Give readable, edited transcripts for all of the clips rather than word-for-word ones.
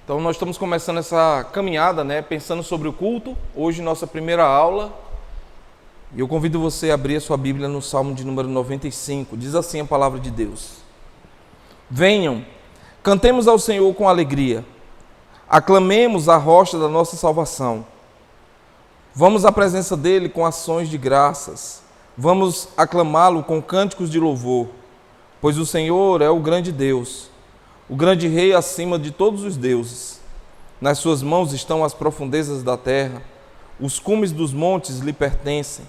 Então nós estamos começando essa caminhada, pensando sobre o culto. Hoje nossa primeira aula. E eu convido você a abrir a sua Bíblia no Salmo de número 95. Diz assim a palavra de Deus: Venham, cantemos ao Senhor com alegria. Aclamemos a rocha da nossa salvação. Vamos à presença dele com ações de graças. Vamos aclamá-lo com cânticos de louvor. Pois o Senhor é o grande Deus, o grande Rei acima de todos os deuses. Nas suas mãos estão as profundezas da terra, os cumes dos montes lhe pertencem.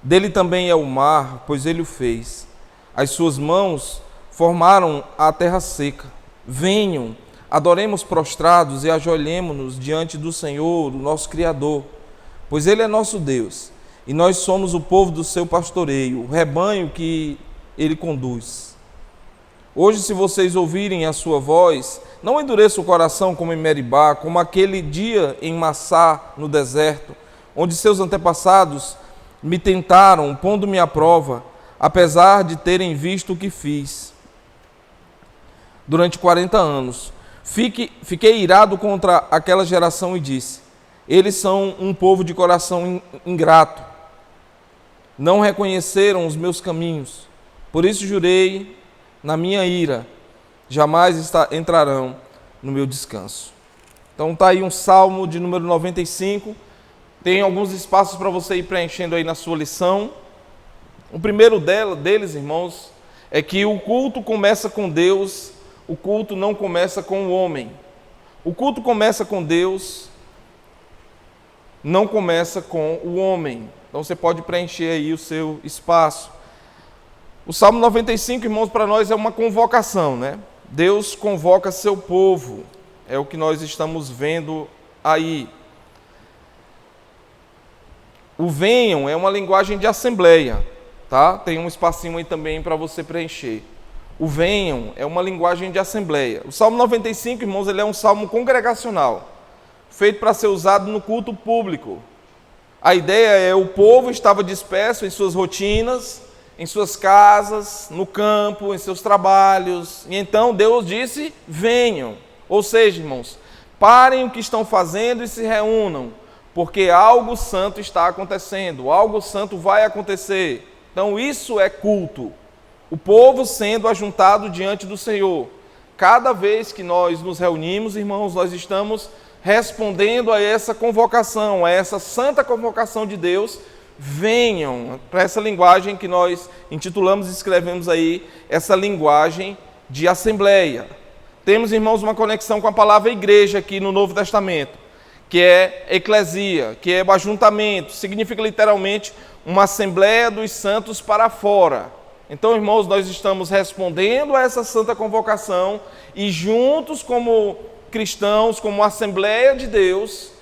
Dele também é o mar, pois ele o fez. As suas mãos formaram a terra seca. Venham, adoremos prostrados e ajoelhemo-nos diante do Senhor, o nosso Criador, pois ele é nosso Deus, e nós somos o povo do seu pastoreio, o rebanho que ele conduz. Hoje, se vocês ouvirem a sua voz, não endureça o coração como em Meribá, como aquele dia em Massá, no deserto, onde seus antepassados me tentaram, pondo-me à prova, apesar de terem visto o que fiz. Durante 40 anos, fiquei irado contra aquela geração e disse: eles são um povo de coração ingrato, não reconheceram os meus caminhos, por isso jurei na minha ira, jamais entrarão no meu descanso. Então está aí um salmo de número 95, tem alguns espaços para você ir preenchendo aí na sua lição. O primeiro deles, irmãos, é que o culto começa com Deus, o culto não começa com o homem. O culto começa com Deus, não começa com o homem. Então você pode preencher aí o seu espaço. O Salmo 95, irmãos, para nós é uma convocação, Deus convoca seu povo, é o que nós estamos vendo aí. O venham é uma linguagem de assembleia, tá? Tem um espacinho aí também para você preencher. O venham é uma linguagem de assembleia. O Salmo 95, irmãos, ele é um salmo congregacional, feito para ser usado no culto público. A ideia é o povo estava disperso em suas rotinas, em suas casas, no campo, em seus trabalhos. E então Deus disse: venham. Ou seja, irmãos, parem o que estão fazendo e se reúnam, porque algo santo está acontecendo, algo santo vai acontecer. Então isso é culto. O povo sendo ajuntado diante do Senhor. Cada vez que nós nos reunimos, irmãos, nós estamos respondendo a essa convocação, a essa santa convocação de Deus. Venham, para essa linguagem que nós intitulamos e escrevemos aí, essa linguagem de assembleia. Temos, irmãos, uma conexão com a palavra igreja aqui no Novo Testamento, que é eclesia, que é o ajuntamento, significa literalmente uma assembleia dos santos para fora. Então, irmãos, nós estamos respondendo a essa santa convocação e juntos como cristãos, como Assembleia de Deus,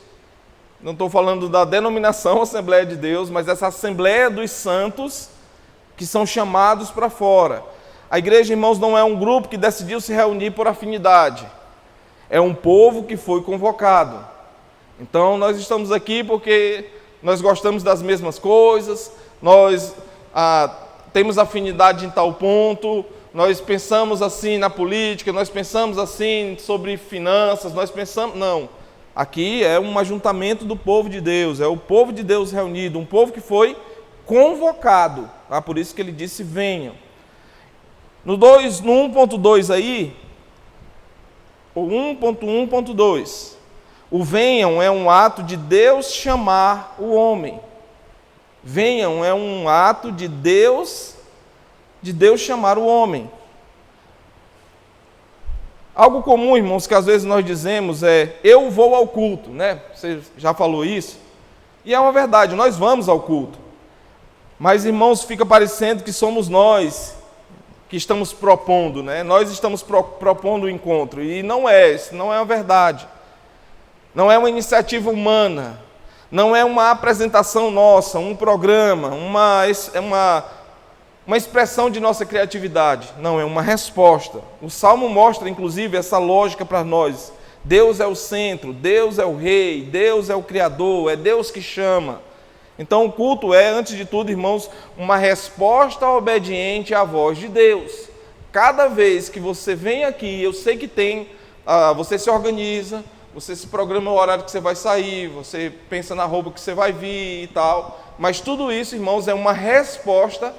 não estou falando da denominação Assembleia de Deus, mas essa Assembleia dos Santos que são chamados para fora. A igreja, irmãos, não é um grupo que decidiu se reunir por afinidade. É um povo que foi convocado. Então, nós estamos aqui porque nós gostamos das mesmas coisas, nós temos afinidade em tal ponto, nós pensamos assim na política, nós pensamos assim sobre finanças, nós pensamos... Não. Aqui é um ajuntamento do povo de Deus, é o povo de Deus reunido, um povo que foi convocado, tá? Por isso que ele disse: venham. No 1.2 aí, o 1.1.2, o venham é um ato de Deus chamar o homem. Venham é um ato de Deus chamar o homem. Algo comum, irmãos, que às vezes nós dizemos é: eu vou ao culto, Você já falou isso? E é uma verdade, nós vamos ao culto. Mas, irmãos, fica parecendo que somos nós que estamos propondo, Nós estamos propondo o encontro. E não é, isso não é uma verdade. Não é uma iniciativa humana. Não é uma apresentação nossa, um programa, uma expressão de nossa criatividade. Não, é uma resposta. O Salmo mostra, inclusive, essa lógica para nós. Deus é o centro, Deus é o Rei, Deus é o Criador, é Deus que chama. Então o culto é, antes de tudo, irmãos, uma resposta obediente à voz de Deus. Cada vez que você vem aqui, eu sei que tem você se organiza, você se programa o horário que você vai sair, você pensa na roupa que você vai vir e tal. Mas tudo isso, irmãos, é uma resposta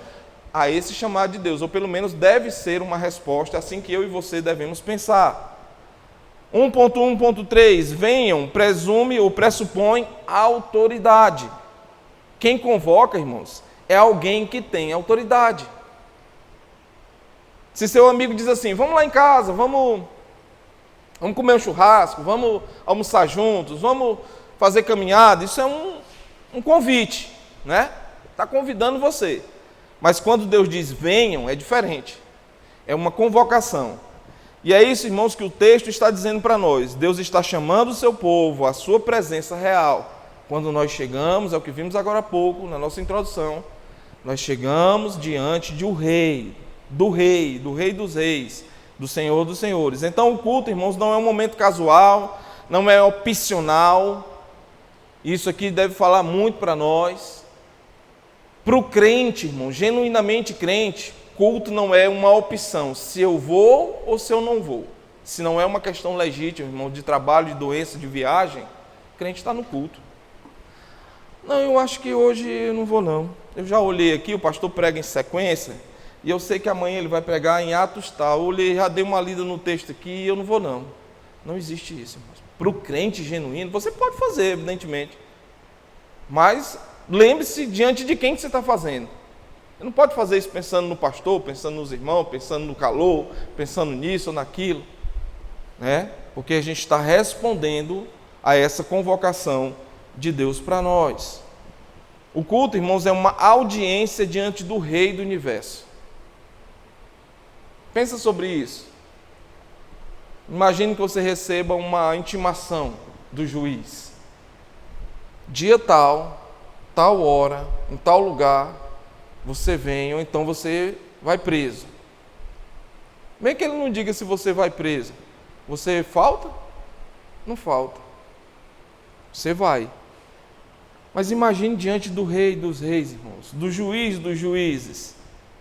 a esse chamado de Deus, ou pelo menos deve ser uma resposta, assim que eu e você devemos pensar. 1.1.3, venham, presume ou pressupõe autoridade. Quem convoca, irmãos, é alguém que tem autoridade. Se seu amigo diz assim, vamos lá em casa, vamos comer um churrasco, vamos almoçar juntos, vamos fazer caminhada, isso é um convite, né? Está convidando você. Mas quando Deus diz venham, é diferente. É uma convocação. E é isso, irmãos, que o texto está dizendo para nós. Deus está chamando o seu povo à sua presença real. Quando nós chegamos, é o que vimos agora há pouco, na nossa introdução, nós chegamos diante de um rei, do rei dos reis, do Senhor dos senhores. Então o culto, irmãos, não é um momento casual, não é opcional. Isso aqui deve falar muito para nós. Para o crente, irmão, genuinamente crente, culto não é uma opção, se eu vou ou se eu não vou. Se não é uma questão legítima, irmão, de trabalho, de doença, de viagem, o crente está no culto. Não, eu acho que hoje eu não vou não. Eu já olhei aqui, o pastor prega em sequência, e eu sei que amanhã ele vai pregar em Atos tal. Eu olhei, já dei uma lida no texto aqui e eu não vou não. Não existe isso, irmão. Para o crente genuíno, você pode fazer, evidentemente. Mas lembre-se diante de quem que você está fazendo. Você não pode fazer isso pensando no pastor, pensando nos irmãos, pensando no calor, pensando nisso ou naquilo, né? Porque a gente está respondendo a essa convocação de Deus para nós. O culto, irmãos, é uma audiência diante do Rei do Universo. Pensa sobre isso. Imagine que você receba uma intimação do juiz. Dia tal, tal hora, em tal lugar, você vem, ou então você vai preso. Bem que ele não diga se você vai preso. Você falta? Não falta. Você vai. Mas imagine diante do Rei dos Reis, irmãos, do Juiz dos Juízes.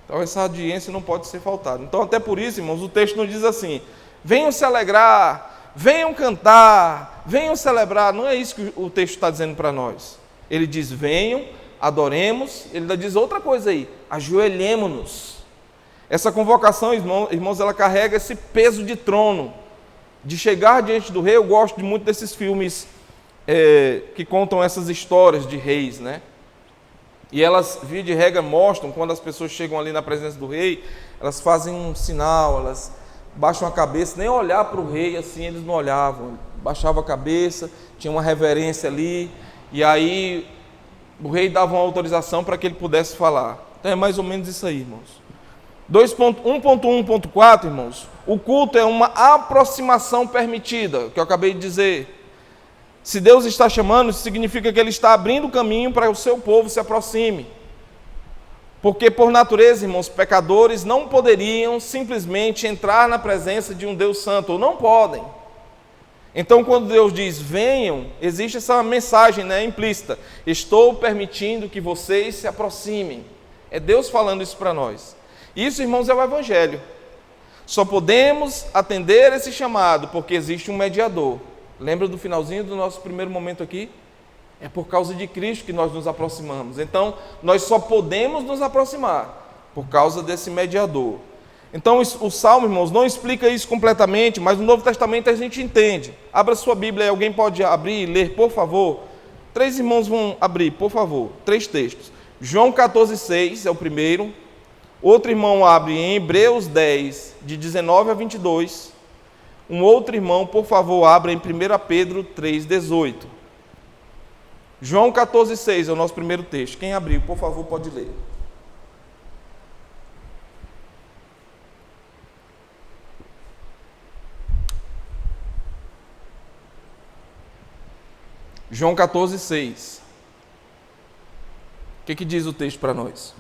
Então essa audiência não pode ser faltada. Então até por isso, irmãos, o texto não diz assim, venham se alegrar, venham cantar, venham celebrar. Não é isso que o texto está dizendo para nós. Ele diz, venham, adoremos. Ele ainda diz outra coisa aí, ajoelhemo-nos. Essa convocação, irmãos, ela carrega esse peso de trono, de chegar diante do rei. Eu gosto muito desses filmes que contam essas histórias de reis, né? E elas, via de regra, mostram, quando as pessoas chegam ali na presença do rei, elas fazem um sinal, elas baixam a cabeça, nem olhar para o rei assim eles não olhavam, baixavam a cabeça, tinha uma reverência ali, e aí o rei dava uma autorização para que ele pudesse falar. Então é mais ou menos isso aí, irmãos. 1.1.4, irmãos, o culto é uma aproximação permitida, que eu acabei de dizer. Se Deus está chamando, isso significa que Ele está abrindo o caminho para o seu povo se aproxime. Porque por natureza, irmãos, pecadores não poderiam simplesmente entrar na presença de um Deus santo, ou não podem. Então quando Deus diz, venham, existe essa mensagem, né, implícita. Estou permitindo que vocês se aproximem. É Deus falando isso para nós. Isso, irmãos, é o Evangelho. Só podemos atender esse chamado porque existe um mediador. Lembra do finalzinho do nosso primeiro momento aqui? É por causa de Cristo que nós nos aproximamos. Então, nós só podemos nos aproximar por causa desse mediador. Então, o Salmo, irmãos, não explica isso completamente, mas no Novo Testamento a gente entende. Abra sua Bíblia aí, alguém pode abrir e ler, por favor? 3 irmãos vão abrir, por favor, 3 textos. João 14,6 é o primeiro. Outro irmão abre em Hebreus 10, de 19 a 22. Um outro irmão, por favor, abra em 1 Pedro 3,18. João 14,6 é o nosso primeiro texto. Quem abriu, por favor, pode ler. João 14,6. O que diz o texto para nós?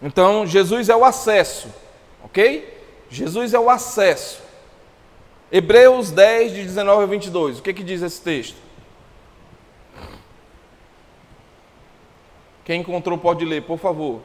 Então, Jesus é o acesso, ok? Jesus é o acesso. Hebreus 10, de 19 a 22. O que diz esse texto? Quem encontrou pode ler, por favor.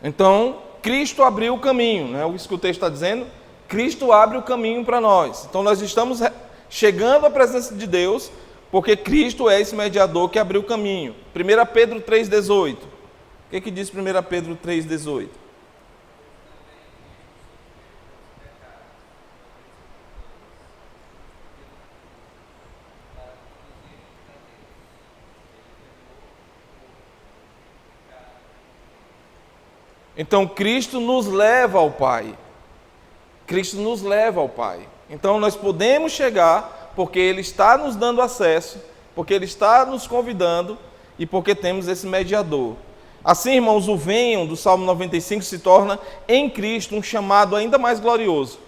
Então, Cristo abriu o caminho, né? Isso que o texto está dizendo, Cristo abre o caminho para nós. Então, nós estamos chegando à presença de Deus, porque Cristo é esse mediador que abriu o caminho. 1 Pedro 3,18. O que diz 1 Pedro 3,18? Então, Cristo nos leva ao Pai. Cristo nos leva ao Pai. Então, nós podemos chegar porque Ele está nos dando acesso, porque Ele está nos convidando e porque temos esse mediador. Assim, irmãos, o venham do Salmo 95 se torna em Cristo um chamado ainda mais glorioso.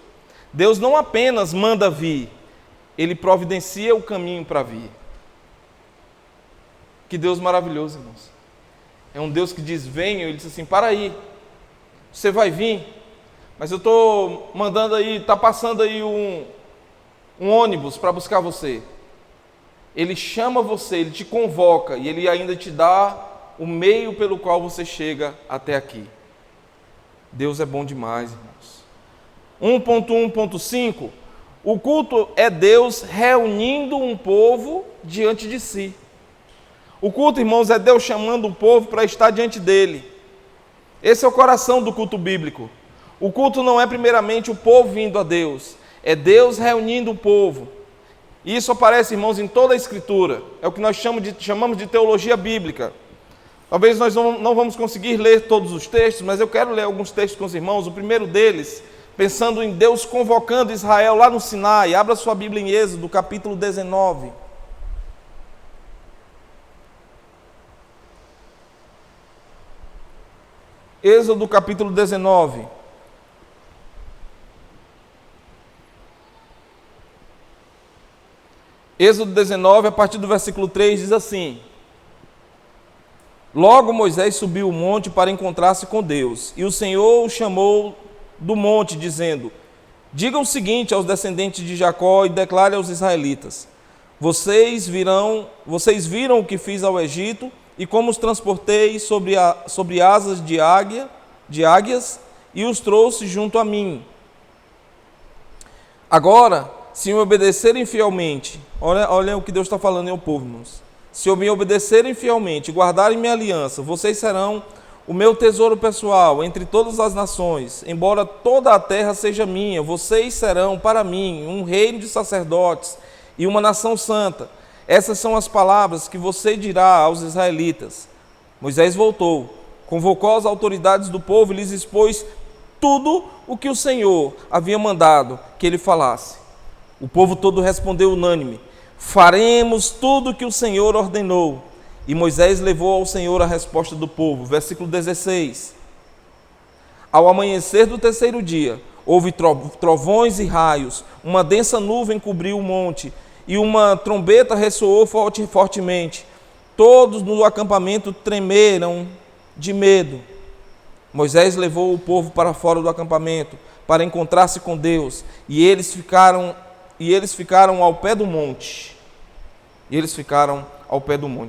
Deus não apenas manda vir, Ele providencia o caminho para vir. Que Deus maravilhoso, irmãos. É um Deus que diz, venham, Ele diz assim, para aí. Você vai vir, mas eu estou mandando aí, está passando aí um ônibus para buscar você. Ele chama você, Ele te convoca e Ele ainda te dá o meio pelo qual você chega até aqui. Deus é bom demais, irmãos. 1.1.5, o culto é Deus reunindo um povo diante de si. O culto, irmãos, é Deus chamando o povo para estar diante dEle. Esse é o coração do culto bíblico. O culto não é primeiramente o povo vindo a Deus, é Deus reunindo o povo. E isso aparece, irmãos, em toda a Escritura. É o que nós chamamos de teologia bíblica. Talvez nós não vamos conseguir ler todos os textos, mas eu quero ler alguns textos com os irmãos. O primeiro deles, pensando em Deus convocando Israel lá no Sinai. Abra sua Bíblia em Êxodo, capítulo 19. Êxodo capítulo 19. Êxodo 19, a partir do versículo 3, diz assim: Logo Moisés subiu o monte para encontrar-se com Deus, e o Senhor o chamou do monte, dizendo: Diga o seguinte aos descendentes de Jacó e declare aos israelitas: Vocês viram o que fiz ao Egito, e como os transportei sobre asas de águias, e os trouxe junto a mim. Agora, se me obedecerem fielmente, olha o que Deus está falando ao povo, irmãos. Se me obedecerem fielmente, guardarem minha aliança, vocês serão o meu tesouro pessoal entre todas as nações. Embora toda a terra seja minha, vocês serão para mim um reino de sacerdotes e uma nação santa. Essas são as palavras que você dirá aos israelitas. Moisés voltou, convocou as autoridades do povo e lhes expôs tudo o que o Senhor havia mandado que ele falasse. O povo todo respondeu unânime: Faremos tudo o que o Senhor ordenou. E Moisés levou ao Senhor a resposta do povo. Versículo 16. Ao amanhecer do terceiro dia, houve trovões e raios, uma densa nuvem cobriu o monte, e uma trombeta ressoou fortemente. Todos no acampamento tremeram de medo. Moisés levou o povo para fora do acampamento, para encontrar-se com Deus, e eles ficaram ao pé do monte.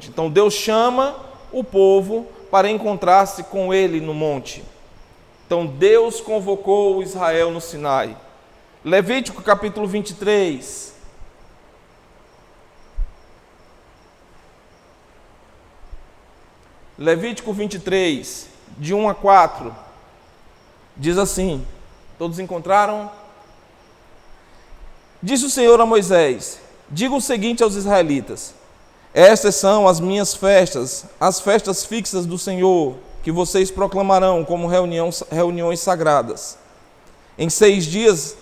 Então Deus chama o povo para encontrar-se com Ele no monte. Então Deus convocou Israel no Sinai. Levítico capítulo 23. Levítico 23, de 1 a 4, diz assim: Todos encontraram? Disse o Senhor a Moisés: Diga o seguinte aos israelitas: Estas são as minhas festas, as festas fixas do Senhor, que vocês proclamarão como reuniões sagradas. Em 6 dias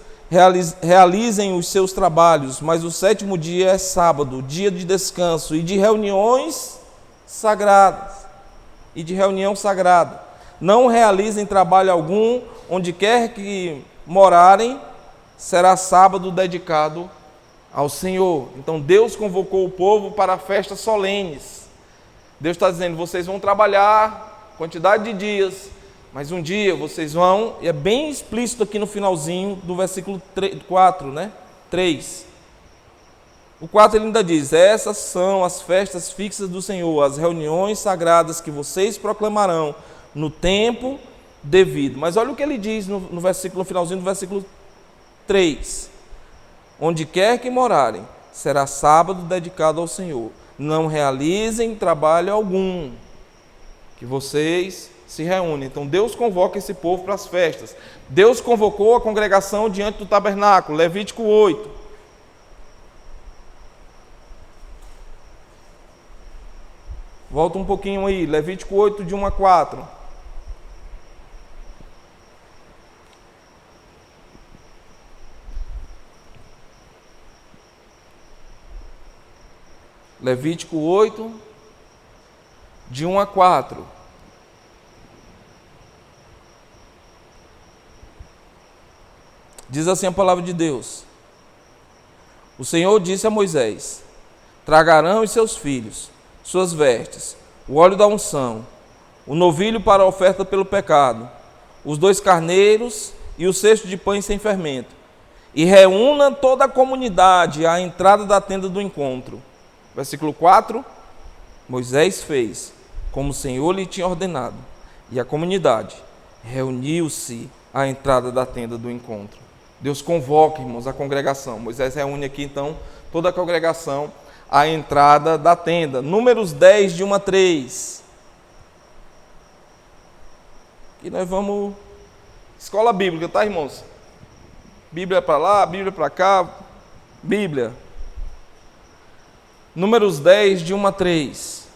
realizem os seus trabalhos, mas o 7º dia é sábado, dia de descanso e de reuniões sagradas. Não realizem trabalho algum, onde quer que morarem, será sábado dedicado ao Senhor. Então Deus convocou o povo para festas solenes. Deus está dizendo, vocês vão trabalhar quantidade de dias, mas um dia vocês vão, e é bem explícito aqui no finalzinho do versículo 4, né? 3. O 4 ele ainda diz, essas são as festas fixas do Senhor, as reuniões sagradas que vocês proclamarão no tempo devido. Mas olha o que ele diz no versículo, no finalzinho do versículo 3. Onde quer que morarem, será sábado dedicado ao Senhor. Não realizem trabalho algum, que vocês se reúnem. Então Deus convoca esse povo para as festas. Deus convocou a congregação diante do tabernáculo, Levítico 8. Volta um pouquinho aí, Levítico 8, de 1 a 4. Levítico 8, de 1 a 4. Diz assim a palavra de Deus. O Senhor disse a Moisés, tragarão os seus filhos, suas vestes, o óleo da unção, o novilho para a oferta pelo pecado, os 2 carneiros e o cesto de pães sem fermento, e reúna toda a comunidade à entrada da tenda do encontro. Versículo 4, Moisés fez como o Senhor lhe tinha ordenado, e a comunidade reuniu-se à entrada da tenda do encontro. Deus convoca, irmãos, a congregação. Moisés reúne aqui, então, toda a congregação à entrada da tenda. Números 10, de 1 a 3. Aqui nós vamos... Escola bíblica, tá, irmãos? Bíblia para lá, Bíblia para cá, Bíblia. Números 10, de 1 a 3.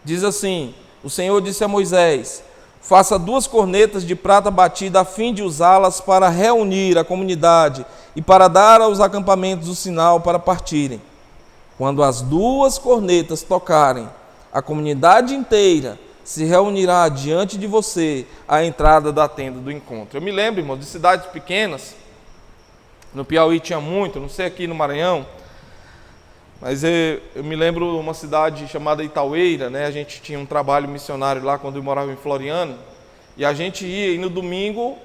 Diz assim, o Senhor disse a Moisés, faça 2 cornetas de prata batida a fim de usá-las para reunir a comunidade e para dar aos acampamentos o sinal para partirem. Quando as 2 cornetas tocarem, a comunidade inteira se reunirá diante de você à entrada da tenda do encontro. Eu me lembro, irmão, de cidades pequenas, no Piauí tinha muito, não sei aqui no Maranhão, mas eu me lembro uma cidade chamada Itaueira, né? A gente tinha um trabalho missionário lá quando eu morava em Floriano, e a gente ia, e no domingo,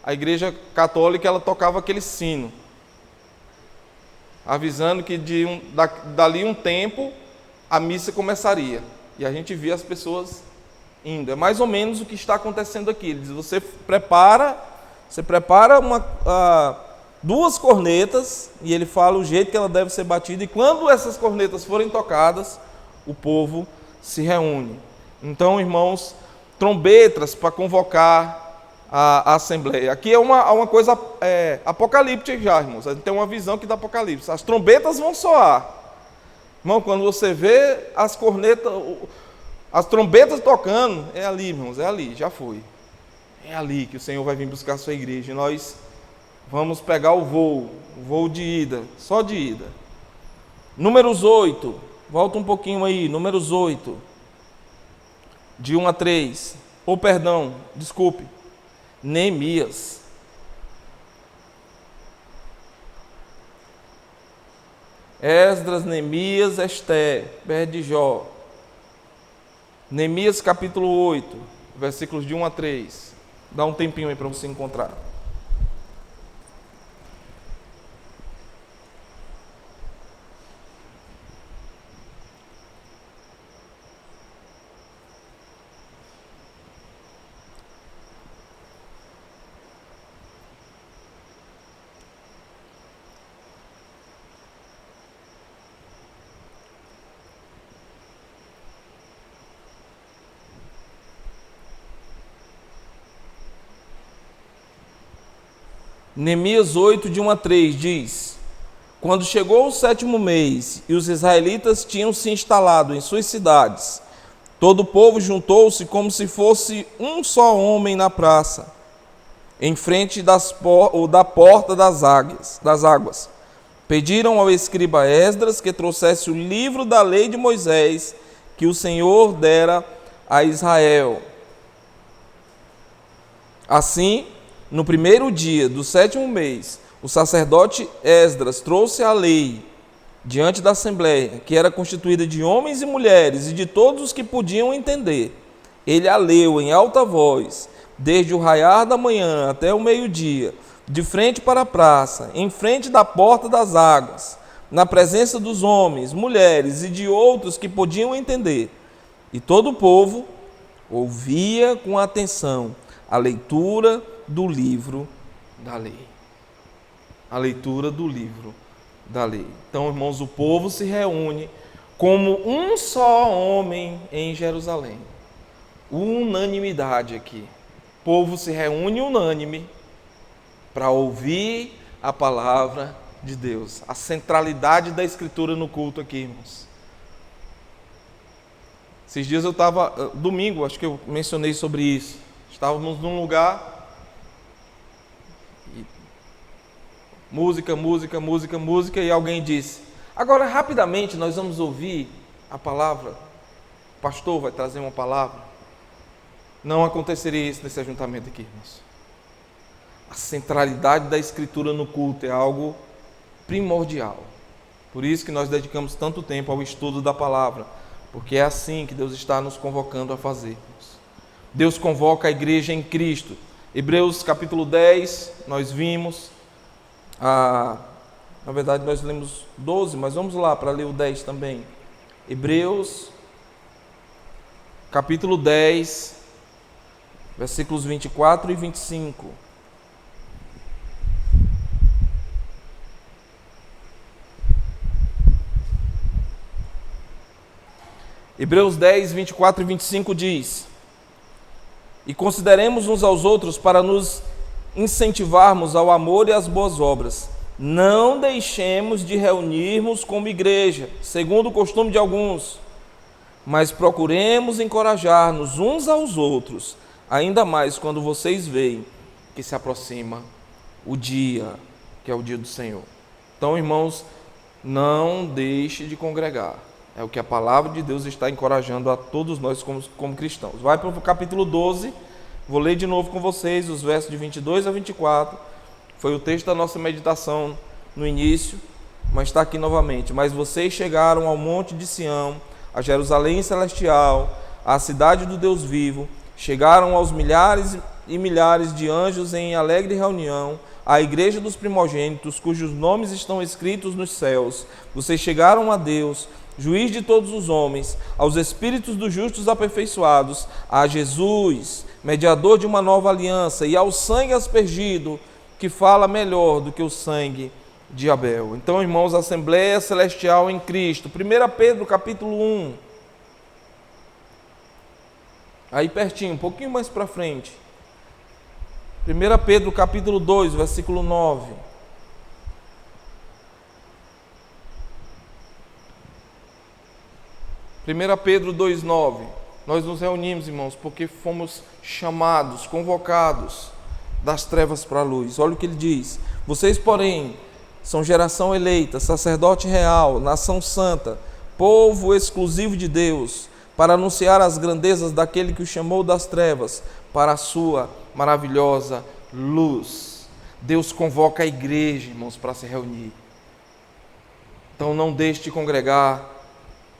a igreja católica, ela tocava aquele sino, avisando que dali um tempo, a missa começaria, e a gente via as pessoas indo. É mais ou menos o que está acontecendo aqui. Ele diz, você prepara 2 cornetas, e ele fala o jeito que ela deve ser batida, e quando essas cornetas forem tocadas, o povo se reúne. Então, irmãos, trombetas para convocar a assembleia. Aqui é uma coisa apocalíptica já, irmãos. A gente tem uma visão aqui do Apocalipse. As trombetas vão soar. Irmão, quando você vê as cornetas, as trombetas tocando, é ali, irmãos, é ali, já foi. É ali que o Senhor vai vir buscar a sua igreja, e nós vamos pegar o voo de ida, só de ida. Números 8, volta um pouquinho aí, Números 8, de 1 a 3, desculpe, Neemias. Esdras, Neemias, Esté, perto de Jó. Neemias capítulo 8, versículos de 1 a 3. Dá um tempinho aí para você encontrar. Neemias 8, de 1 a 3, diz: Quando chegou o 7º mês e os israelitas tinham se instalado em suas cidades, todo o povo juntou-se como se fosse um só homem na praça, em frente da porta das águas. Pediram ao escriba Esdras que trouxesse o livro da lei de Moisés, que o Senhor dera a Israel. Assim, no primeiro dia do 7º mês, o sacerdote Esdras trouxe a lei diante da assembleia, que era constituída de homens e mulheres e de todos os que podiam entender. Ele a leu em alta voz, desde o raiar da manhã até o meio-dia, de frente para a praça, em frente da porta das águas, na presença dos homens, mulheres e de outros que podiam entender. E todo o povo ouvia com atenção a leitura do livro da lei. A leitura do livro da lei. Então, irmãos, o povo se reúne como um só homem em Jerusalém. Unanimidade aqui. O povo se reúne unânime para ouvir a palavra de Deus. A centralidade da Escritura no culto aqui, irmãos. Esses dias eu estava, domingo, acho que eu mencionei sobre isso. Estávamos num lugar, música, e alguém disse: agora rapidamente nós vamos ouvir a palavra. O pastor vai trazer uma palavra. Não aconteceria isso nesse ajuntamento aqui, irmãos. A centralidade da Escritura no culto é algo primordial. Por isso que nós dedicamos tanto tempo ao estudo da palavra, porque é assim que Deus está nos convocando a fazer. Deus convoca a igreja em Cristo. Hebreus capítulo 10, nós vimos, na verdade nós lemos 12, mas vamos lá para ler o 10 também. Hebreus capítulo 10, versículos 24 e 25. Hebreus 10, 24 e 25 diz: e consideremos uns aos outros para nos incentivarmos ao amor e às boas obras. Não deixemos de reunirmos como igreja, segundo o costume de alguns, mas procuremos encorajar-nos uns aos outros, ainda mais quando vocês veem que se aproxima o dia, que é o dia do Senhor. Então, irmãos, não deixe de congregar. É o que a palavra de Deus está encorajando a todos nós como cristãos. Vai para o capítulo 12, vou ler de novo com vocês os versos de 22 a 24. Foi o texto da nossa meditação no início, mas está aqui novamente. Mas vocês chegaram ao monte de Sião, a Jerusalém celestial, à cidade do Deus vivo, chegaram aos milhares e milhares de anjos em alegre reunião, à igreja dos primogênitos, cujos nomes estão escritos nos céus. Vocês chegaram a Deus, juiz de todos os homens, aos espíritos dos justos aperfeiçoados, a Jesus, mediador de uma nova aliança, e ao sangue aspergido, que fala melhor do que o sangue de Abel. Então, irmãos, Assembleia Celestial em Cristo. 1 Pedro capítulo 1. Aí pertinho, um pouquinho mais para frente. 1 Pedro capítulo 2, versículo 9. Pedro 2,9. Nós nos reunimos, irmãos, porque fomos chamados, convocados das trevas para a luz. Olha o que ele diz: vocês, porém, são geração eleita, sacerdote real, nação santa, povo exclusivo de Deus, para anunciar as grandezas daquele que o chamou das trevas para a sua maravilhosa luz. Deus convoca a igreja, irmãos, para se reunir. Então não deixe de congregar,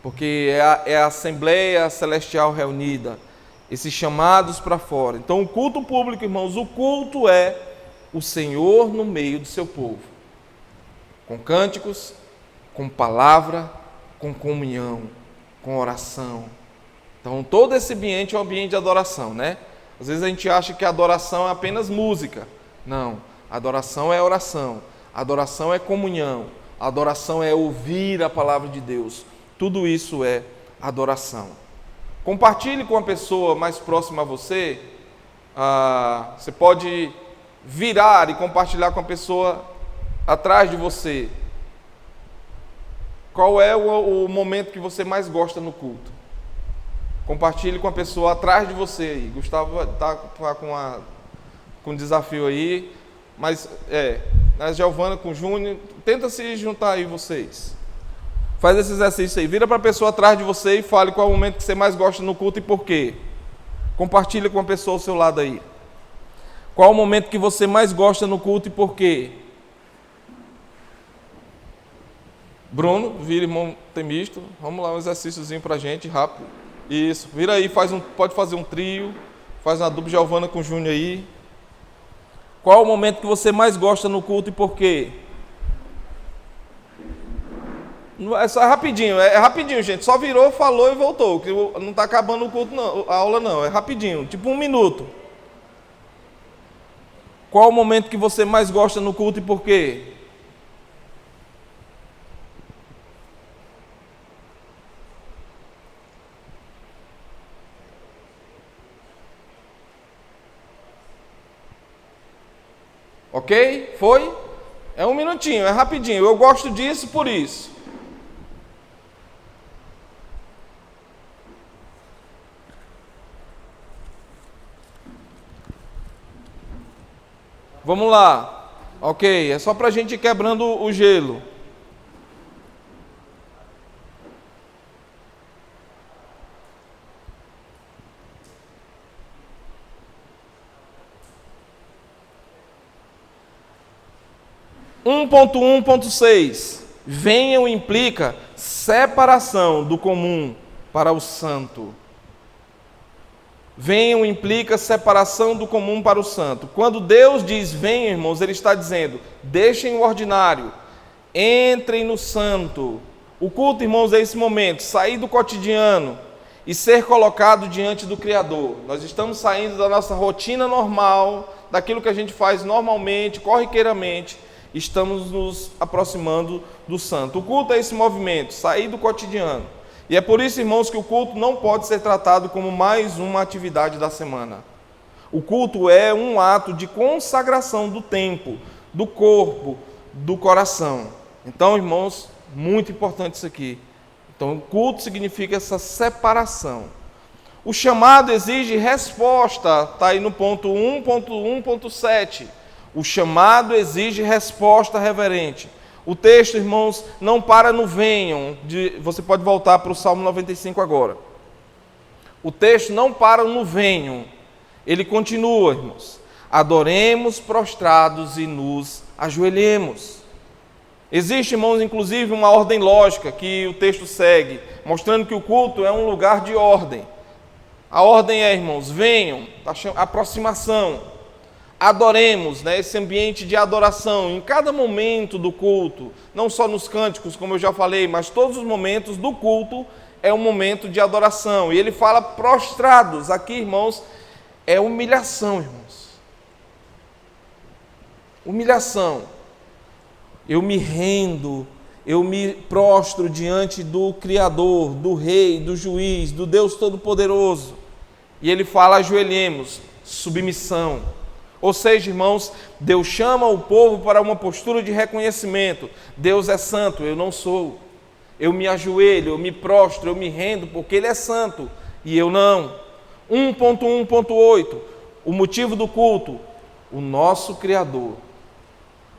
porque é a Assembleia Celestial reunida, esses chamados para fora. Então o culto público, irmãos, o culto é o Senhor no meio do seu povo, com cânticos, com palavra, com comunhão, com oração. Então todo esse ambiente é um ambiente de adoração, né? Às vezes a gente acha que a adoração é apenas música. Não, adoração é oração, adoração é comunhão, adoração é ouvir a palavra de Deus. Tudo isso é adoração. Compartilhe com a pessoa mais próxima a você. Você pode virar e compartilhar com a pessoa atrás de você. Qual é o momento que você mais gosta no culto? Compartilhe com a pessoa atrás de você aí. Gustavo está com um desafio aí, mas a Giovana com o Júnior, tenta se juntar aí vocês. Faz esse exercício aí, vira para a pessoa atrás de você e fale qual é o momento que você mais gosta no culto e por quê. Compartilhe com a pessoa ao seu lado aí. Qual o momento que você mais gosta no culto e por quê? Bruno, vira, irmão Temisto. Vamos lá, um exercíciozinho pra gente, rápido. Isso, vira aí, pode fazer um trio, faz uma dupla Giovana com o Júnior aí. Qual o momento que você mais gosta no culto e por quê? É só rapidinho, gente. Só virou, falou e voltou. Que não está acabando o culto, não, a aula não. É rapidinho, tipo 1 minuto. Qual o momento que você mais gosta no culto e por quê? Ok? Foi? É 1 minutinho, é rapidinho. Eu gosto disso por isso. Vamos lá. Ok, é só para a gente ir quebrando o gelo. ponto 1.6. Venham implica separação do comum para o santo. Venham implica separação do comum para o santo. Quando Deus diz venham, irmãos, Ele está dizendo, deixem o ordinário, entrem no santo. O culto, irmãos, é esse momento, sair do cotidiano e ser colocado diante do Criador. Nós estamos saindo da nossa rotina normal, daquilo que a gente faz normalmente, corriqueiramente, estamos nos aproximando do santo. O culto é esse movimento, sair do cotidiano. E é por isso, irmãos, que o culto não pode ser tratado como mais uma atividade da semana. O culto é um ato de consagração do tempo, do corpo, do coração. Então, irmãos, muito importante isso aqui. Então, o culto significa essa separação. O chamado exige resposta, está aí no ponto 1.1.7. O chamado exige resposta reverente. O texto, irmãos, não para no venham. Você pode voltar para o Salmo 95 agora. O texto não para no venham. Ele continua, irmãos. Adoremos prostrados e nos ajoelhemos. Existe, irmãos, inclusive uma ordem lógica que o texto segue, mostrando que o culto é um lugar de ordem. A ordem é, irmãos, venham, aproximação. Adoremos, né, esse ambiente de adoração em cada momento do culto, não só nos cânticos, como eu já falei, mas todos os momentos do culto é um momento de adoração. E ele fala prostrados, aqui, irmãos, é humilhação, irmãos. Humilhação. Eu me rendo, eu me prostro diante do Criador, do Rei, do Juiz, do Deus Todo-Poderoso. E ele fala ajoelhemos, submissão. Ou seja, irmãos, Deus chama o povo para uma postura de reconhecimento. Deus é santo, eu não sou. Eu me ajoelho, eu me prostro, eu me rendo, porque Ele é santo e eu não. 1.1.8, o motivo do culto, o nosso Criador.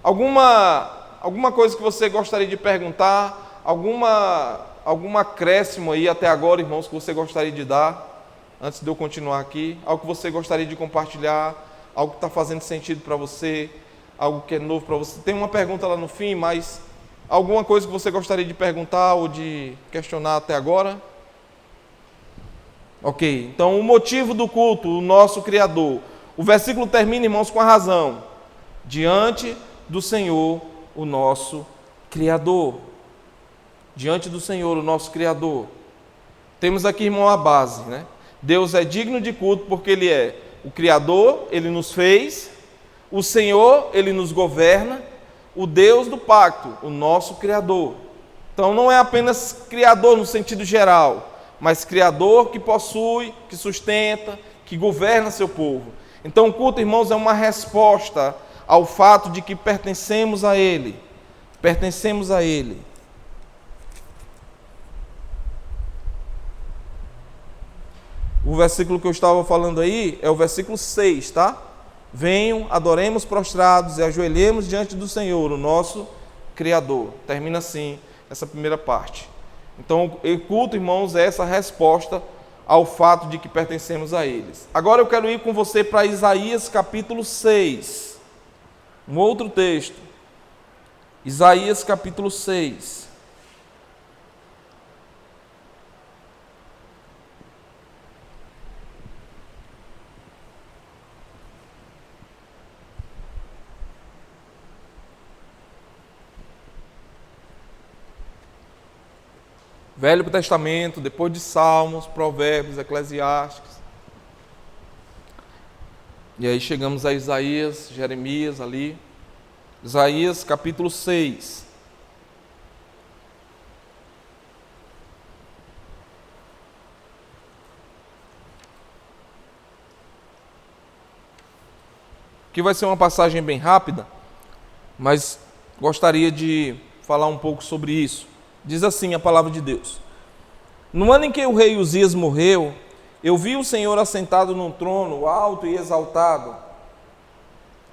Alguma coisa que você gostaria de perguntar? Algum acréscimo aí até agora, irmãos, que você gostaria de dar? Antes de eu continuar aqui, algo que você gostaria de compartilhar? Algo que está fazendo sentido para você, algo que é novo para você. Tem uma pergunta lá no fim, mas alguma coisa que você gostaria de perguntar ou de questionar até agora? Ok, então o motivo do culto, o nosso Criador. O versículo termina, irmãos, com a razão. Diante do Senhor, o nosso Criador. Diante do Senhor, o nosso Criador. Temos aqui, irmão, a base, né? Deus é digno de culto porque Ele é o Criador, Ele nos fez, o Senhor, Ele nos governa, o Deus do pacto, o nosso Criador. Então não é apenas Criador no sentido geral, mas Criador que possui, que sustenta, que governa seu povo. Então o culto, irmãos, é uma resposta ao fato de que pertencemos a Ele. Pertencemos a Ele. O versículo que eu estava falando aí é o versículo 6, tá? Venham, adoremos prostrados e ajoelhemos diante do Senhor, o nosso Criador. Termina assim essa primeira parte. Então, o culto, irmãos, é essa resposta ao fato de que pertencemos a eles. Agora eu quero ir com você para Isaías capítulo 6, um outro texto. Isaías capítulo 6. Velho Testamento, depois de Salmos, Provérbios, Eclesiastes. E aí chegamos a Isaías, Jeremias ali. Isaías capítulo 6. Aqui vai ser uma passagem bem rápida, mas gostaria de falar um pouco sobre isso. Diz assim a palavra de Deus: no ano em que o rei Uzias morreu, eu vi o Senhor assentado num trono alto e exaltado,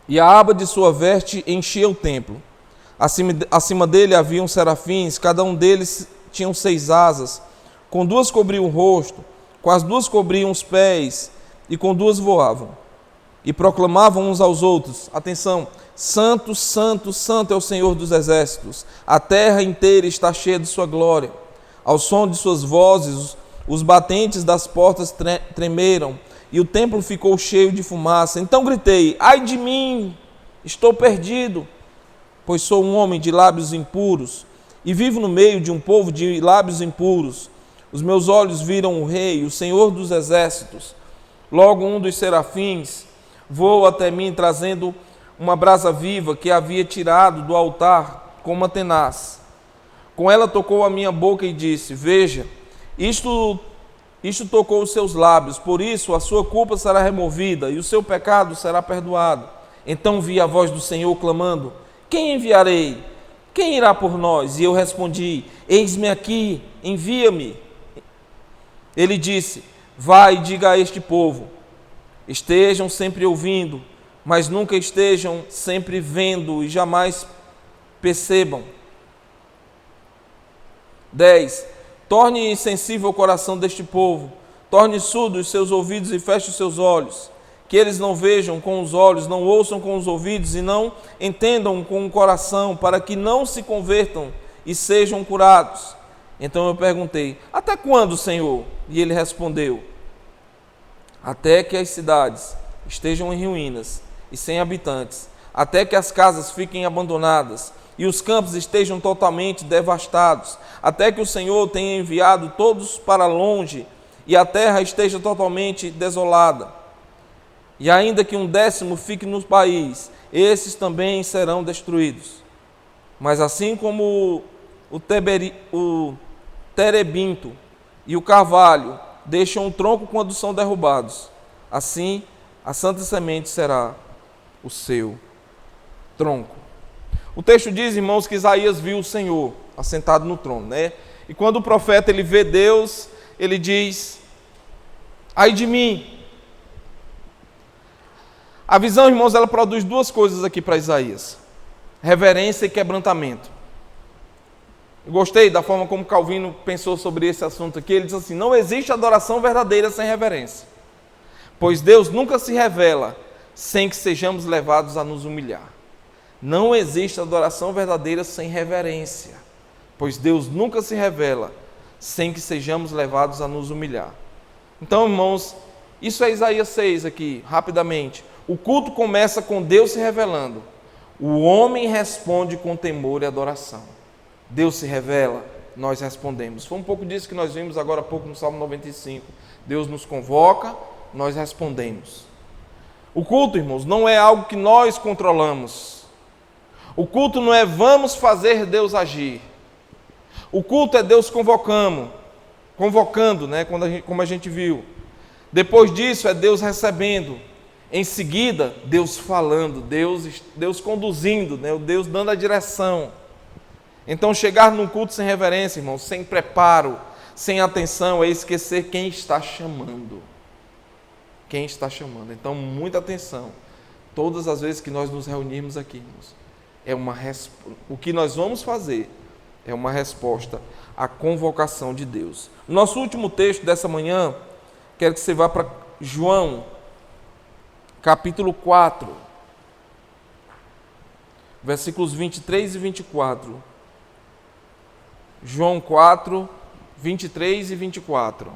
e a aba de sua veste enchia o templo. Acima dele haviam serafins, cada um deles tinha 6 asas, com 2 cobriam o rosto, com as 2 cobriam os pés, e com 2 voavam. E proclamavam uns aos outros, atenção: Santo, Santo, Santo é o Senhor dos exércitos, a terra inteira está cheia de sua glória. Ao som de suas vozes, os batentes das portas tremeram, e o templo ficou cheio de fumaça. Então gritei: ai de mim, estou perdido, pois sou um homem de lábios impuros, e vivo no meio de um povo de lábios impuros. Os meus olhos viram o Rei, o Senhor dos exércitos. Logo um dos serafins voou até mim, trazendo uma brasa viva que havia tirado do altar com uma tenaz. Com ela tocou a minha boca e disse: veja, isto tocou os seus lábios, por isso a sua culpa será removida e o seu pecado será perdoado. Então vi a voz do Senhor clamando: quem enviarei? Quem irá por nós? E eu respondi: eis-me aqui, envia-me. Ele disse: vai e diga a este povo: estejam sempre ouvindo, mas nunca estejam sempre vendo e jamais percebam. 10. Torne insensível o coração deste povo, torne surdos os seus ouvidos e feche os seus olhos, que eles não vejam com os olhos, não ouçam com os ouvidos e não entendam com o coração, para que não se convertam e sejam curados. Então eu perguntei: até quando, Senhor? E ele respondeu: até que as cidades estejam em ruínas e sem habitantes, até que as casas fiquem abandonadas e os campos estejam totalmente devastados, até que o Senhor tenha enviado todos para longe e a terra esteja totalmente desolada. E ainda que 1/10 fique no país, esses também serão destruídos. Mas assim como o terebinto e o carvalho deixam um tronco quando são derrubados, assim a santa semente será o seu tronco. O texto diz, irmãos, que Isaías viu o Senhor assentado no trono, né? E quando o profeta ele vê Deus, ele diz: ai de mim. A visão, irmãos, ela produz 2 coisas aqui para Isaías: reverência e quebrantamento. Eu gostei da forma como Calvino pensou sobre esse assunto aqui. Ele diz assim: não existe adoração verdadeira sem reverência, pois Deus nunca se revela sem que sejamos levados a nos humilhar. Não existe adoração verdadeira sem reverência, pois Deus nunca se revela sem que sejamos levados a nos humilhar. Então, irmãos, isso é Isaías 6 aqui, rapidamente. O culto começa com Deus se revelando. O homem responde com temor e adoração. Deus se revela, nós respondemos. Foi um pouco disso que nós vimos agora há pouco no Salmo 95. Deus nos convoca, nós respondemos. O culto, irmãos, não é algo que nós controlamos. O culto não é vamos fazer Deus agir. O culto é Deus convocando, né, como a gente viu. Depois disso é Deus recebendo. Em seguida, Deus falando, Deus conduzindo, né, Deus dando a direção. Então, chegar num culto sem reverência, irmãos, sem preparo, sem atenção, é esquecer quem está chamando. Quem está chamando. Então, muita atenção. Todas as vezes que nós nos reunirmos aqui, irmãos, o que nós vamos fazer é uma resposta à convocação de Deus. Nosso último texto dessa manhã Quero que você vá para João, capítulo 4, versículos 23 e 24. João 4, 23 e 24.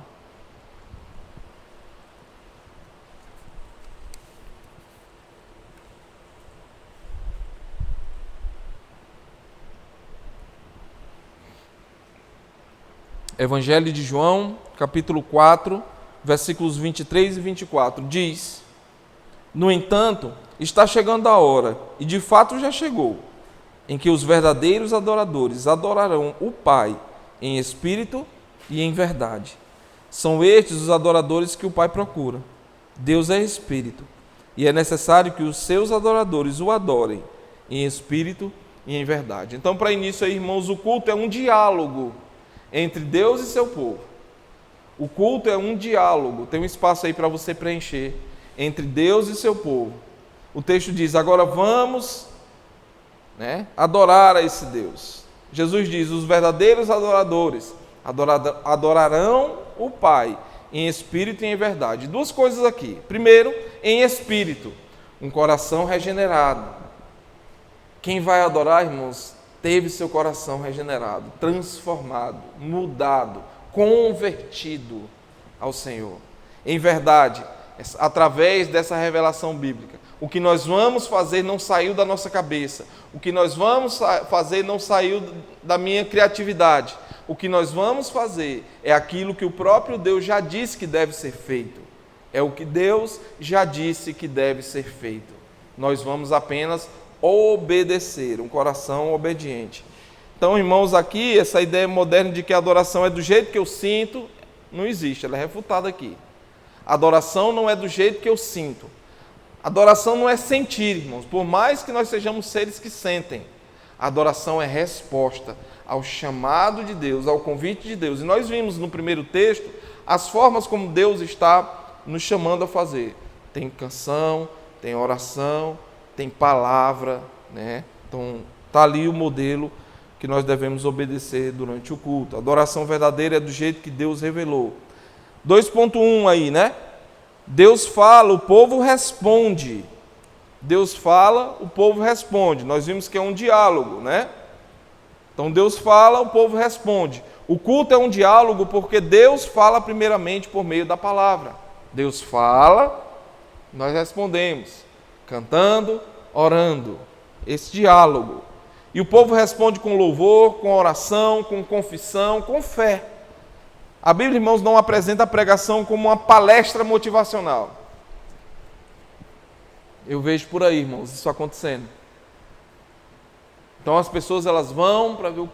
Evangelho de João, capítulo 4, versículos 23 e 24. Diz: No entanto, está chegando a hora, e de fato já chegou, em que os verdadeiros adoradores adorarão o Pai em espírito e em verdade. São estes os adoradores que o Pai procura. Deus é espírito, e é necessário que os seus adoradores o adorem em espírito e em verdade. Então, para início aí, irmãos, o culto é um diálogo entre Deus e seu povo. O culto é um diálogo, tem um espaço aí para você preencher entre Deus e seu povo. O texto diz: agora vamos, adorar a esse Deus. Jesus diz: os verdadeiros adoradores adorarão o Pai em espírito e em verdade. Duas coisas aqui. Primeiro, em espírito, um coração regenerado. Quem vai adorar, irmãos, teve seu coração regenerado, transformado, mudado, convertido ao Senhor. Em verdade, através dessa revelação bíblica, o que nós vamos fazer não saiu da nossa cabeça. O que nós vamos fazer não saiu da minha criatividade. O que nós vamos fazer é aquilo que o próprio Deus já disse que deve ser feito. É o que Deus já disse que deve ser feito. Nós vamos apenas obedecer, um coração obediente. Então, irmãos, aqui essa ideia moderna de que a adoração é do jeito que eu sinto, não existe, ela é refutada aqui. Adoração não é do jeito que eu sinto. Adoração não é sentir, irmãos, por mais que nós sejamos seres que sentem. A adoração é resposta ao chamado de Deus, ao convite de Deus. E nós vimos no primeiro texto as formas como Deus está nos chamando a fazer. Tem canção, tem oração, tem palavra, Então, está ali o modelo que nós devemos obedecer durante o culto. A adoração verdadeira é do jeito que Deus revelou. 2.1 aí, Deus fala, o povo responde. Deus fala, o povo responde. Nós vimos que é um diálogo, Então, Deus fala, o povo responde. O culto é um diálogo porque Deus fala primeiramente por meio da palavra. Deus fala, nós respondemos, cantando, orando, esse diálogo. E o povo responde com louvor, com oração, com confissão, com fé. A Bíblia, irmãos, não apresenta a pregação como uma palestra motivacional. Eu vejo por aí, irmãos, isso acontecendo. Então as pessoas elas vão para ver o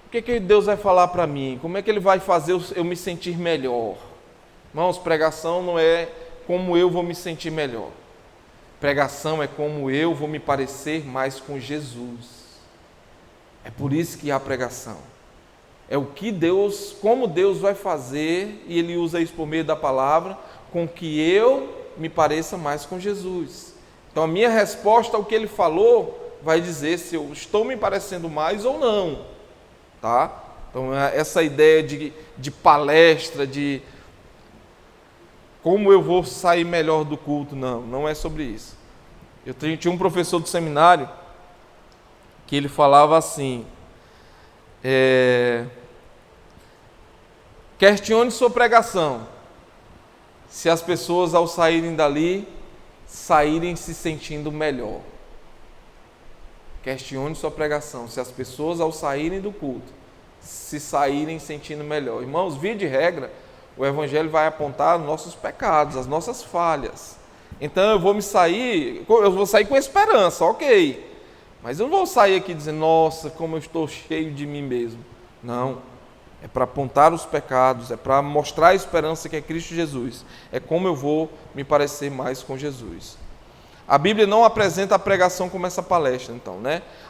que Deus vai falar para mim, como é que Ele vai fazer eu me sentir melhor. Irmãos, pregação não é como eu vou me sentir melhor. Pregação é como eu vou me parecer mais com Jesus. É por isso que há pregação. É o que Deus, como Deus vai fazer, e Ele usa isso por meio da palavra, com que eu me pareça mais com Jesus. Então a minha resposta ao que Ele falou vai dizer se eu estou me parecendo mais ou não. Tá? Então essa ideia de palestra, de como eu vou sair melhor do culto, não é sobre isso. Eu tinha um professor do seminário que ele falava assim: questione sua pregação, se as pessoas ao saírem dali, saírem se sentindo melhor. Questione sua pregação, se as pessoas ao saírem do culto, se saírem sentindo melhor. Irmãos, via de regra, o Evangelho vai apontar os nossos pecados, as nossas falhas. Então eu vou sair com esperança, ok. Mas eu não vou sair aqui dizendo, nossa, como eu estou cheio de mim mesmo. Não, é para apontar os pecados, é para mostrar a esperança que é Cristo Jesus. É como eu vou me parecer mais com Jesus. A Bíblia não apresenta a pregação como essa palestra, então,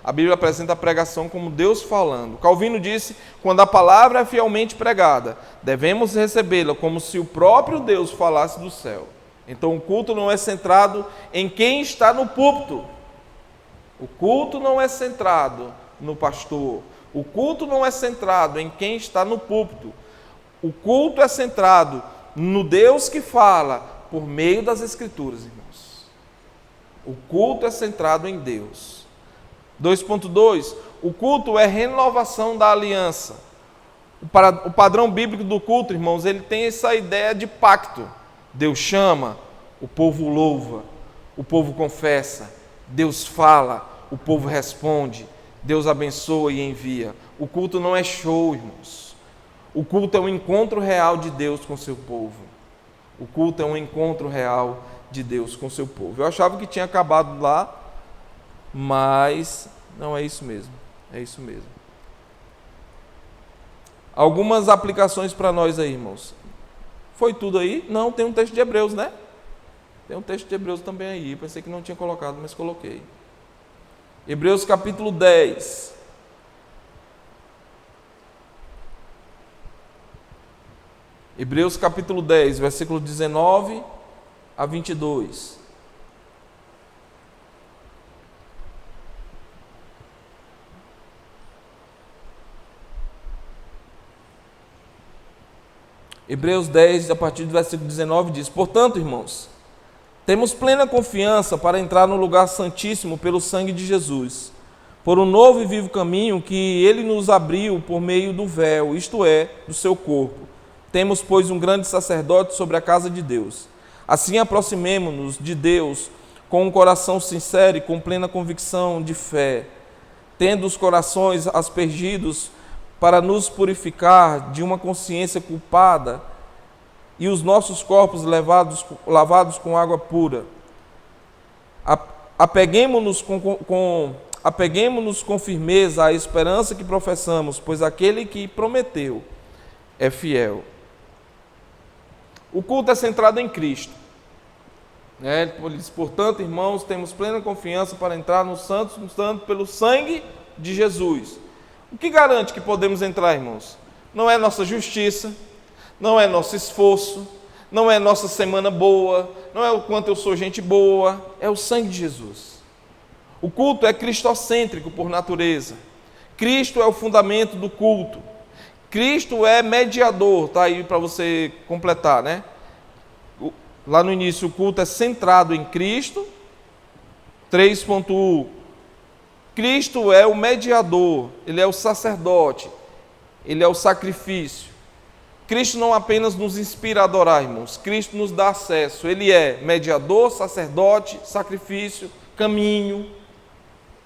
A Bíblia apresenta a pregação como Deus falando. Calvino disse, quando a palavra é fielmente pregada, devemos recebê-la como se o próprio Deus falasse do céu. Então o culto não é centrado em quem está no púlpito. O culto não é centrado no pastor. O culto não é centrado em quem está no púlpito. O culto é centrado no Deus que fala por meio das Escrituras, irmãos. O culto é centrado em Deus. 2.2, o culto é renovação da aliança. O padrão bíblico do culto, irmãos, ele tem essa ideia de pacto. Deus chama, o povo louva, o povo confessa, Deus fala, o povo responde, Deus abençoa e envia. O culto não é show, irmãos. O culto é um encontro real de Deus com o seu povo. O culto é um encontro real de Deus com o seu povo. Eu achava que tinha acabado lá, mas não é isso mesmo. É isso mesmo. Algumas aplicações para nós aí, irmãos. Foi tudo aí? Não, tem um texto de Hebreus, né? Tem um texto de Hebreus também aí. Pensei que não tinha colocado, mas coloquei. Hebreus capítulo 10. Hebreus capítulo 10, versículo 19 a 22. Hebreus 10, a partir do versículo 19, diz: portanto, irmãos, temos plena confiança para entrar no lugar santíssimo pelo sangue de Jesus, por um novo e vivo caminho que ele nos abriu por meio do véu, isto é, do seu corpo. Temos, pois, um grande sacerdote sobre a casa de Deus. Assim, aproximemo-nos de Deus com um coração sincero e com plena convicção de fé, tendo os corações aspergidos para nos purificar de uma consciência culpada e os nossos corpos lavados com água pura. Apeguemo-nos com firmeza à esperança que professamos, pois aquele que prometeu é fiel. O culto é centrado em Cristo. Ele diz, portanto, irmãos, temos plena confiança para entrar no Santo pelo sangue de Jesus. O que garante que podemos entrar, irmãos? Não é nossa justiça, não é nosso esforço, não é nossa semana boa, não é o quanto eu sou gente boa, é o sangue de Jesus. O culto é cristocêntrico por natureza. Cristo é o fundamento do culto. Cristo é mediador, está aí para você completar, né? Lá no início, o culto é centrado em Cristo. 3.1. Cristo é o mediador, ele é o sacerdote, ele é o sacrifício. Cristo não apenas nos inspira a adorar, irmãos, Cristo nos dá acesso. Ele é mediador, sacerdote, sacrifício, caminho.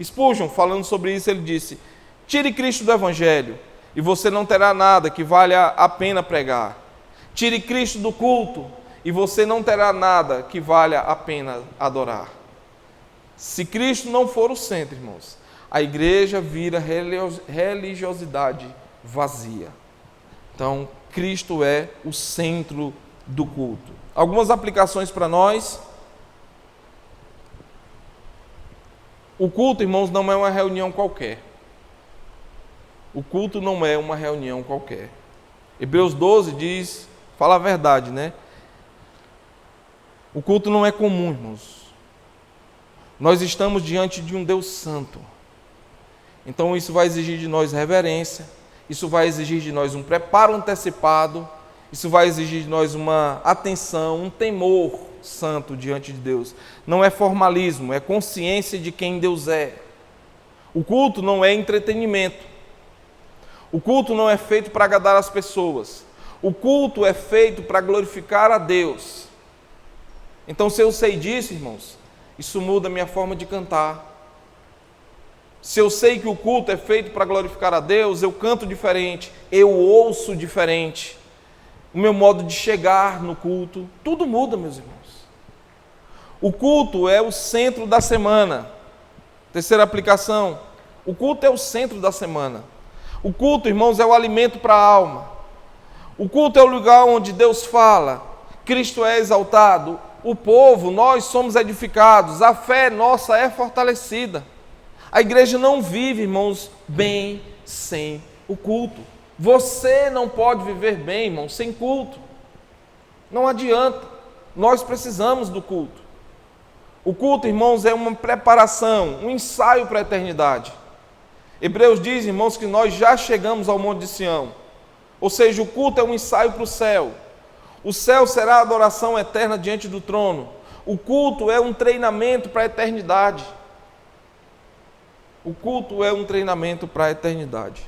Spurgeon, falando sobre isso, ele disse: tire Cristo do Evangelho e você não terá nada que valha a pena pregar. Tire Cristo do culto e você não terá nada que valha a pena adorar. Se Cristo não for o centro, irmãos, a igreja vira religiosidade vazia. Então, Cristo é o centro do culto. Algumas aplicações para nós. O culto, irmãos, não é uma reunião qualquer. O culto não é uma reunião qualquer. Hebreus 12 diz, fala a verdade, né? O culto não é comum, irmãos. Nós estamos diante de um Deus santo. Então isso vai exigir de nós reverência, isso vai exigir de nós um preparo antecipado, isso vai exigir de nós uma atenção, um temor santo diante de Deus. Não é formalismo, é consciência de quem Deus é. O culto não é entretenimento. O culto não é feito para agradar as pessoas. O culto é feito para glorificar a Deus. Então, se eu sei disso, irmãos, isso muda a minha forma de cantar. Se eu sei que o culto é feito para glorificar a Deus, eu canto diferente, eu ouço diferente. O meu modo de chegar no culto, tudo muda, meus irmãos. O culto é o centro da semana. Terceira aplicação, o culto é o centro da semana. O culto, irmãos, é o alimento para a alma. O culto é o lugar onde Deus fala, Cristo é exaltado, o povo, nós somos edificados, a fé nossa é fortalecida. A igreja não vive, irmãos, bem sem o culto. Você não pode viver bem, irmão, sem culto. Não adianta. Nós precisamos do culto. O culto, irmãos, é uma preparação, um ensaio para a eternidade. Hebreus diz, irmãos, que nós já chegamos ao Monte de Sião. Ou seja, o culto é um ensaio para o céu. O céu será a adoração eterna diante do trono. O culto é um treinamento para a eternidade. O culto é um treinamento para a eternidade.